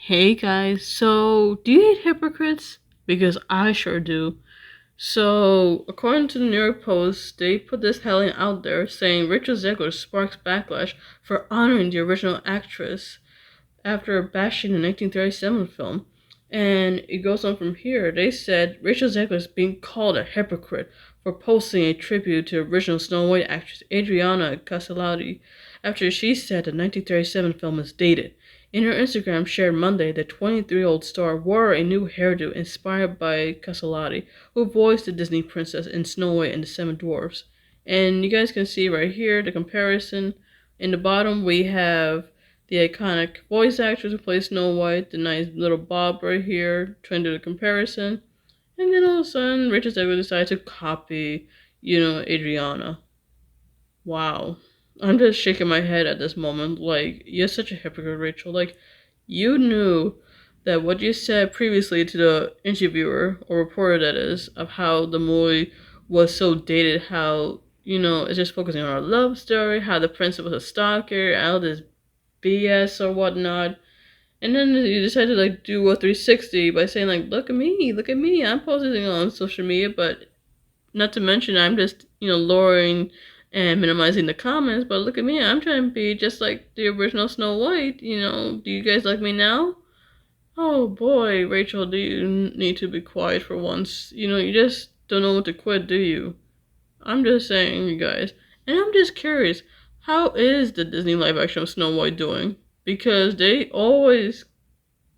Hey guys, so do you hate hypocrites? Because I sure do. So, according to the New York Post, they put this headline out there saying Rachel Zegler sparks backlash for honoring the original actress after bashing the 1937 film. And it goes on from here. They said Rachel Zegler is being called a hypocrite for posting a tribute to original Snow White actress Adriana Castellotti after she said the 1937 film is dated. In her Instagram shared Monday, the 23-year-old star wore a new hairdo inspired by Castellotti, who voiced the Disney princess in Snow White and the Seven Dwarfs. And you guys can see right here the comparison. In the bottom, we have the iconic voice actress who plays Snow White, the nice little bob right here, trying to do the comparison. And then all of a sudden, Rachel Zegler decided to copy, Adriana. Wow. I'm just shaking my head at this moment. Like, you're such a hypocrite, Rachel. Like, you knew that what you said previously to the interviewer, or reporter that is, of how the movie was so dated, how, it's just focusing on our love story, how the prince was a stalker, all this BS or whatnot. And then you decide to like do a 360 by saying like, look at me, I'm posting on social media, but not to mention I'm just, lowering and minimizing the comments, but look at me, I'm trying to be just like the original Snow White, do you guys like me now? Oh boy, Rachel, do you need to be quiet for once? You just don't know what to quit, do you? I'm just saying, you guys. And I'm just curious, how is the Disney live action of Snow White doing? Because they always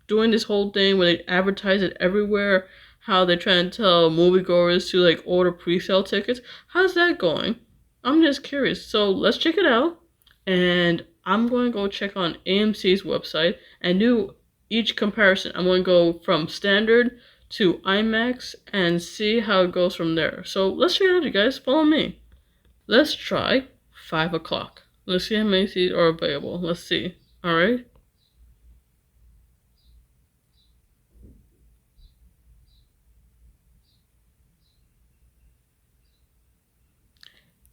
doing this whole thing where they advertise it everywhere, how they're trying to tell moviegoers to like order pre-sale tickets. How's that going? I'm just curious. So let's check it out. And I'm going to go check on AMC's website and do each comparison. I'm going to go from standard to IMAX and see how it goes from there. So let's check it out, you guys. Follow me. Let's try 5 o'clock. Let's see how many seats are available. Let's see. Alright?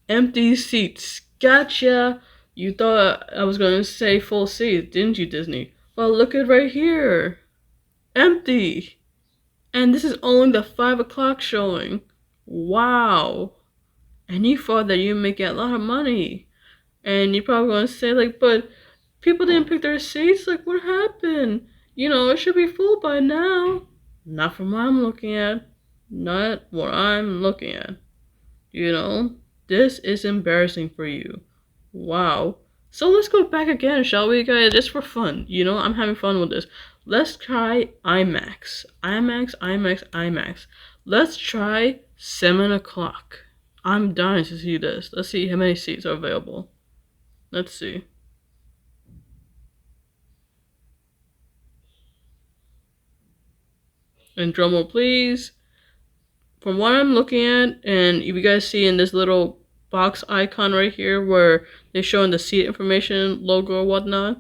Empty seats. Gotcha! You thought I was gonna say full seats, didn't you, Disney? Well, look at right here. Empty! And this is only the 5 o'clock showing. Wow. And you thought that you're making a lot of money. And you're probably gonna say, like, but people didn't pick their seats? Like, what happened? It should be full by now. Not from what I'm looking at. Not what I'm looking at. This is embarrassing for you. Wow. So let's go back again, shall we, guys? Just for fun. I'm having fun with this. Let's try IMAX. IMAX, IMAX, IMAX. Let's try 7 o'clock. I'm dying to see this. Let's see how many seats are available. Let's see. And drumroll, please. From what I'm looking at, and if you guys see in this little box icon right here where they're showing the seat information logo or whatnot,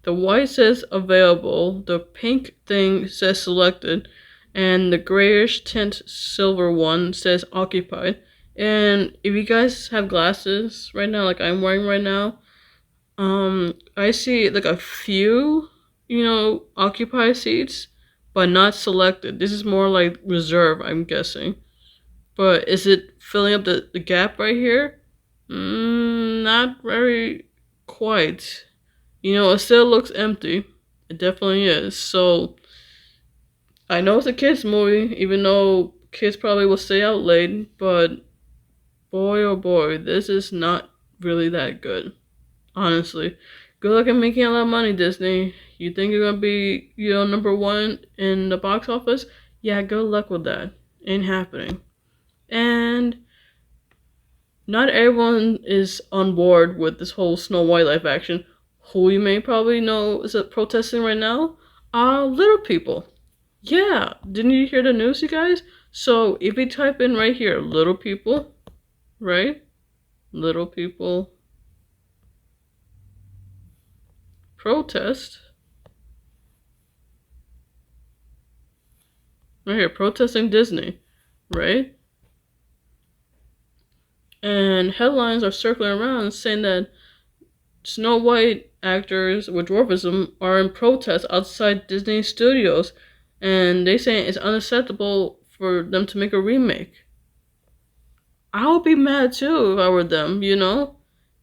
the white says available, the pink thing says selected, and the grayish tint silver one says occupied. And if you guys have glasses right now, like I'm wearing right now, I see like a few, occupied seats, but not selected. This is more like reserve, I'm guessing. But is it filling up the gap right here? Not very quite. It still looks empty. It definitely is. So, I know it's a kids movie, even though kids probably will stay out late, but boy oh boy, this is not really that good. Honestly. Good luck at making a lot of money, Disney. You think you're gonna be, number one in the box office? Yeah, good luck with that. Ain't happening. And not everyone is on board with this whole Snow White live action. Who you may probably know is protesting right now? Little people. Yeah, didn't you hear the news, you guys? So if we type in right here, little people, right? Little people protest. Right here, protesting Disney, right? And headlines are circling around saying that Snow White actors with dwarfism are in protest outside Disney studios, and they say it's unacceptable for them to make a remake. I would be mad too if I were them, you know?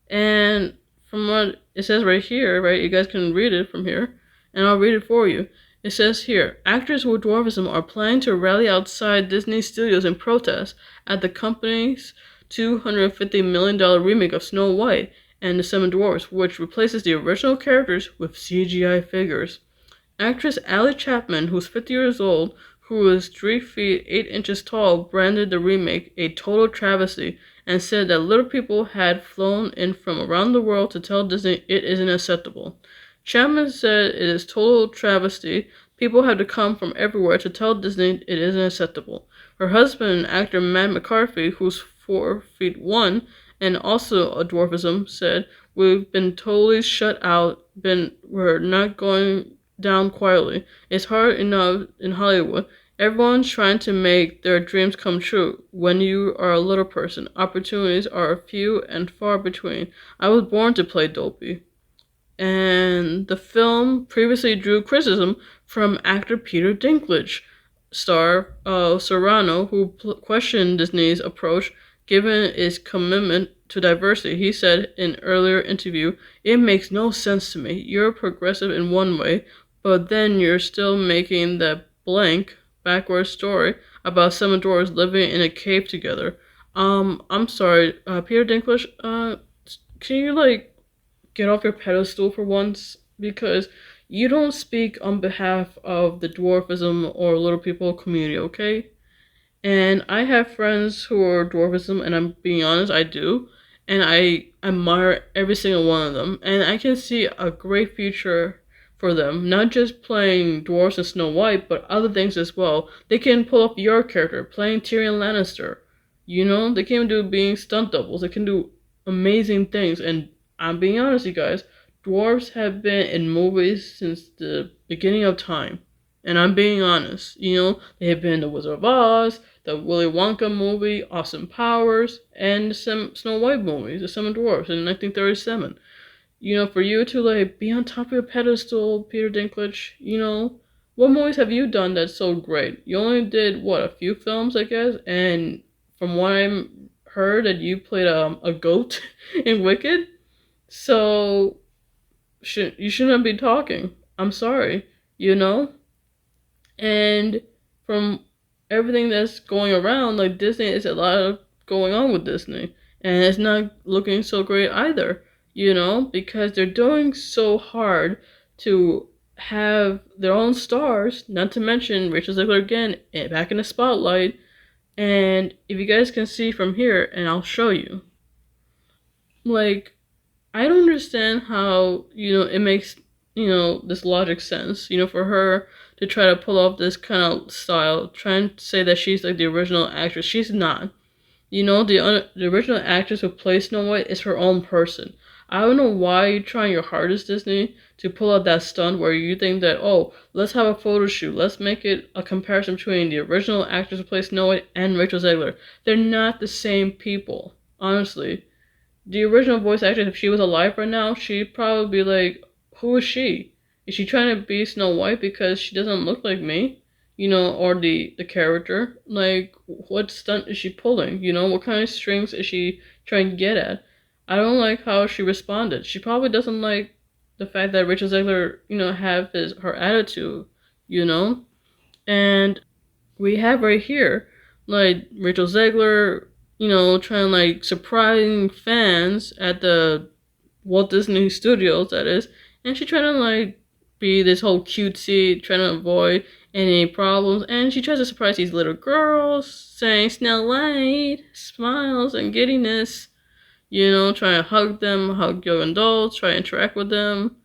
And from what it says right here, right, you guys can read it from here, and I'll read it for you. It says here, actors with dwarfism are planning to rally outside Disney Studios in protest at the company's $250 million remake of Snow White and the Seven Dwarfs, which replaces the original characters with CGI figures. Actress Allie Chapman, who's 50 years old, who is 3 feet 8 inches tall, branded the remake a total travesty and said that little people had flown in from around the world to tell Disney it isn't acceptable. Chapman said it is total travesty. People have to come from everywhere to tell Disney it isn't acceptable. Her husband, actor Matt McCarthy, who's 4 feet 1 and also a dwarfism, said, "We've been totally shut out. We're not going down quietly. It's hard enough in Hollywood. Everyone's trying to make their dreams come true. When you are a little person, opportunities are few and far between. I was born to play Dopey." And the film previously drew criticism from actor Peter Dinklage, star Serrano, who questioned Disney's approach given its commitment to diversity. He said in an earlier interview, "It makes no sense to me. You're progressive in one way, but then you're still making that blank backward story about seven dwarves living in a cave together." I'm sorry, Peter Dinklage, can you get off your pedestal for once? Because you don't speak on behalf of the dwarfism or little people community, okay? And I have friends who are dwarfism, and I'm being honest, I do. And I admire every single one of them. And I can see a great future for them. Not just playing dwarves in Snow White, but other things as well. They can pull up your character, playing Tyrion Lannister. You know, they can do being stunt doubles. They can do amazing things. And I'm being honest, you guys, dwarves have been in movies since the beginning of time. And I'm being honest, you know, they have been in The Wizard of Oz, the Willy Wonka movie, Austin Powers, and the Snow White movies, The Seven Dwarfs in 1937. You know, for you to be on top of your pedestal, Peter Dinklage, you know, what movies have you done that's so great? You only did, what, a few films, I guess? And from what I heard, that you played a goat in Wicked? So, you shouldn't be talking. I'm sorry, you know? And from everything that's going around, Disney, is a lot of going on with Disney. And it's not looking so great either, you know, because they're doing so hard to have their own stars, not to mention Rachel Zegler again, back in the spotlight. And if you guys can see from here, and I'll show you, I don't understand how, it makes, this logic sense, for her to try to pull off this kind of style, trying to say that she's the original actress. She's not. The original actress who plays Snow White is her own person. I don't know why you're trying your hardest, Disney, to pull out that stunt where you think that, oh, let's have a photo shoot. Let's make it a comparison between the original actress who plays Snow White and Rachel Zegler. They're not the same people, honestly. The original voice actress, if she was alive right now, she'd probably be like, who is she? Is she trying to be Snow White because she doesn't look like me? Or the character? What stunt is she pulling? What kind of strings is she trying to get at? I don't like how she responded. She probably doesn't like the fact that Rachel Zegler, have her attitude, And we have right here, Rachel Zegler, trying surprising fans at the Walt Disney Studios, that is, and she trying to be this whole cutesy, trying to avoid any problems, and she tries to surprise these little girls, saying Snow White, smiles and giddiness, trying to hug them, hug young adults, try to interact with them,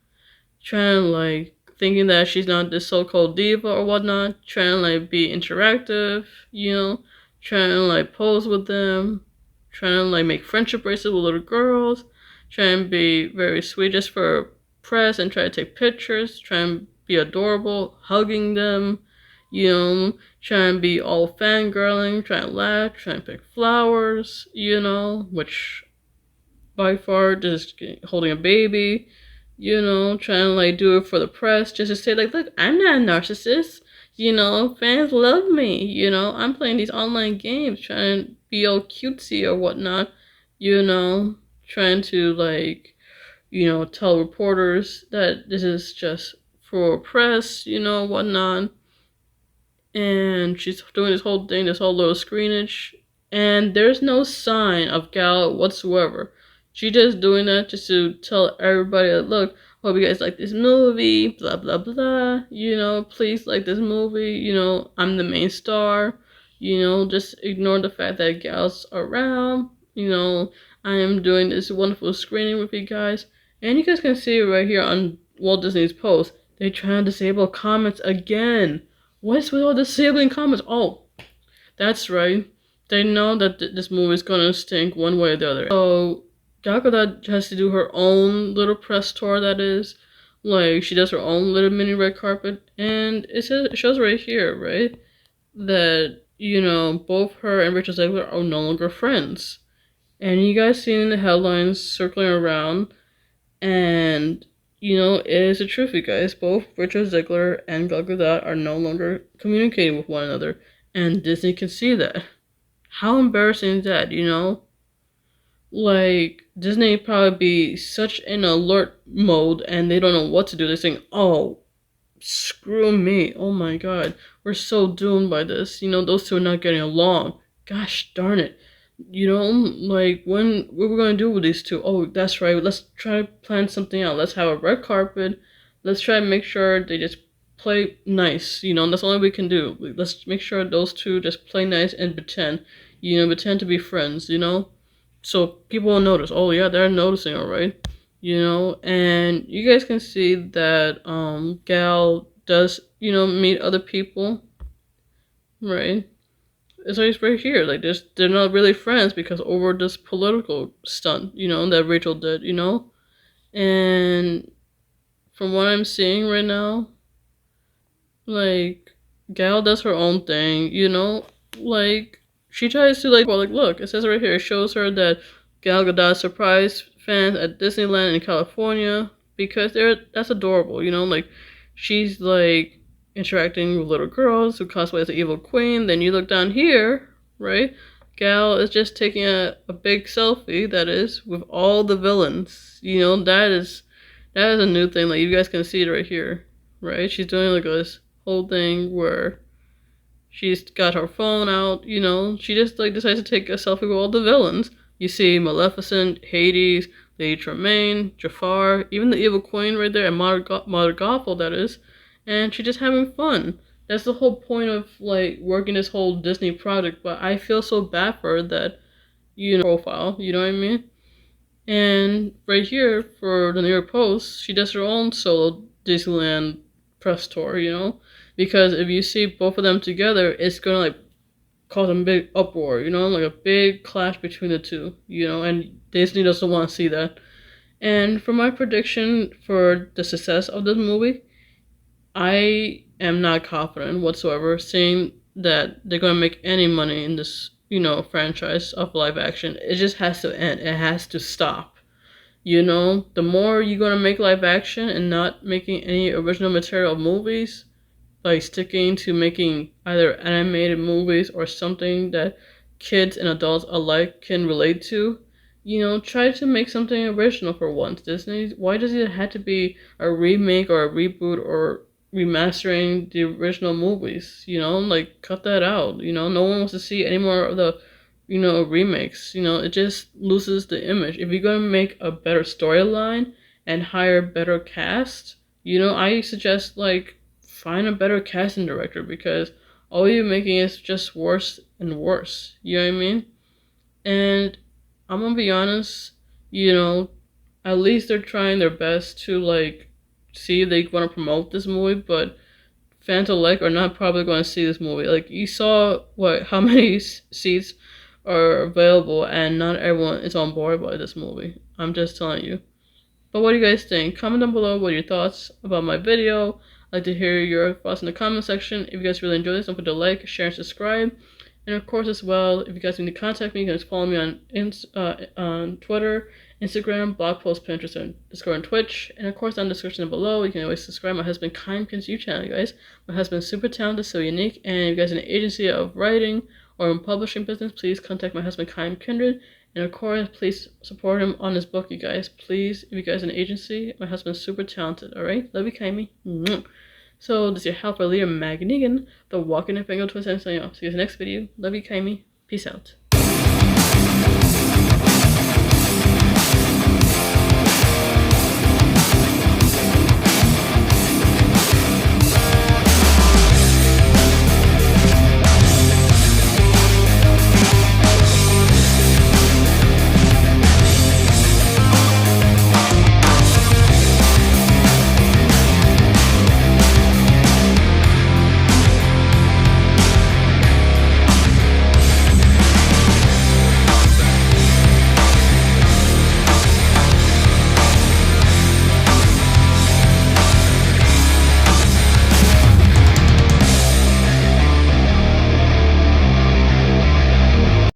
trying to thinking that she's not this so-called diva or whatnot, trying to be interactive, trying to pose with them, trying to make friendship bracelets with little girls, trying to be very sweet just for press and try to take pictures, trying to be adorable, hugging them, trying to be all fangirling, trying to laugh, trying to pick flowers, which by far, just holding a baby, you know, trying to like do it for the press, just to say like, look, I'm not a narcissist. You know, fans love me. You know, I'm playing these online games, trying to be all cutesy or whatnot. You know, trying to like, you know, tell reporters that this is just for press, you know, whatnot. And she's doing this whole thing, this whole little screenage, and there's no sign of Gal whatsoever. She just doing that just to tell everybody, look, hope you guys like this movie, blah blah blah. You know, please like this movie. You know, I'm the main star. You know, just ignore the fact that Gal's around. You know, I am doing this wonderful screening with you guys, and you guys can see it right here on Walt Disney's post. They're trying to disable comments again. What's with all the disabling comments? Oh, that's right. They know that this movie is gonna stink one way or the other. So Gal Gadot has to do her own little press tour. That is, like she does her own little mini red carpet, and it shows right here, right, that you know both her and Rachel Zegler are no longer friends. And you guys seen in the headlines circling around, and you know, it is the truth, you guys. Both Richard Zegler and Gal Gadot are no longer communicating with one another, and Disney can see that. How embarrassing is that, you know? Like, Disney probably be such in alert mode, and they don't know what to do. They're saying, oh, screw me. Oh my god, we're so doomed by this. You know, those two are not getting along. Gosh darn it. You know, like what we're gonna do with these two? Oh, that's right. Let's try to plan something out. Let's have a red carpet. Let's try to make sure they just play nice. You know, that's all we can do. Let's make sure those two just play nice and pretend. You know, pretend to be friends. You know, so people will notice. Oh yeah, they're noticing, all right. You know, and you guys can see that Gal does meet other people, right? It's always right here. Like they're not really friends because over this political stunt, you know, that Rachel did, you know? And from what I'm seeing right now, like Gal does her own thing, you know? Like she tries to like look, it says right here, it shows her that Gal Gadot surprised fans at Disneyland in California because that's adorable, you know, like she's like interacting with little girls who cosplay as the evil queen. Then you look down here, right? Gal is just taking a big selfie, that is, with all the villains. You know, that is a new thing. Like you guys can see it right here, right? She's doing like this whole thing where she's got her phone out, you know. She just like decides to take a selfie with all the villains. You see Maleficent, Hades, Lady Tremaine, Jafar, even the evil queen right there, and Mother Gothel, that is. And she's just having fun. That's the whole point of like working this whole Disney project. But I feel so bad for her that profile. You know what I mean? And right here for the New York Post, she does her own solo Disneyland press tour. You know, because if you see both of them together, it's gonna like cause a big uproar. You know, like a big clash between the two. You know, and Disney doesn't want to see that. And for my prediction for the success of this movie, I am not confident whatsoever, seeing that they're gonna make any money in this, franchise of live action. It just has to end. It has to stop. You know, the more you're gonna make live action and not making any original material movies, like sticking to making either animated movies or something that kids and adults alike can relate to, try to make something original for once. Disney, why does it have to be a remake or a reboot or remastering the original movies? Like cut that out. No one wants to see any more of the remakes. It just loses the image. If you're gonna make a better storyline and hire better cast, I suggest like find a better casting director, because all you're making is just worse and worse. You know what I mean? And I'm gonna be honest, at least they're trying their best to like see if they want to promote this movie, but fans alike are not probably going to see this movie. Like you saw how many seats are available, and not everyone is on board by this movie. I'm just telling you. But what do you guys think? Comment down below what are your thoughts about my video. I'd like to hear your thoughts in the comment section. If you guys really enjoyed this, don't forget to like, share, and subscribe. And of course, as well, if you guys need to contact me, you can just follow me on Twitter Instagram, blog posts, Pinterest, and Discord and Twitch. And of course, down in the description below, you can always subscribe to my husband Kymkin's YouTube channel, you guys. My husband's super talented, so unique. And if you guys are an agency of writing or in publishing business, please contact my husband Kym Kindred. And of course, please support him on his book, you guys. Please, if you guys are an agency, my husband's super talented, alright? Love you, Kymy. So, this is your helper leader, Maggie Negan, the walking and finger twist, and signing off. See you in the next video. Love you, Kymy. Peace out.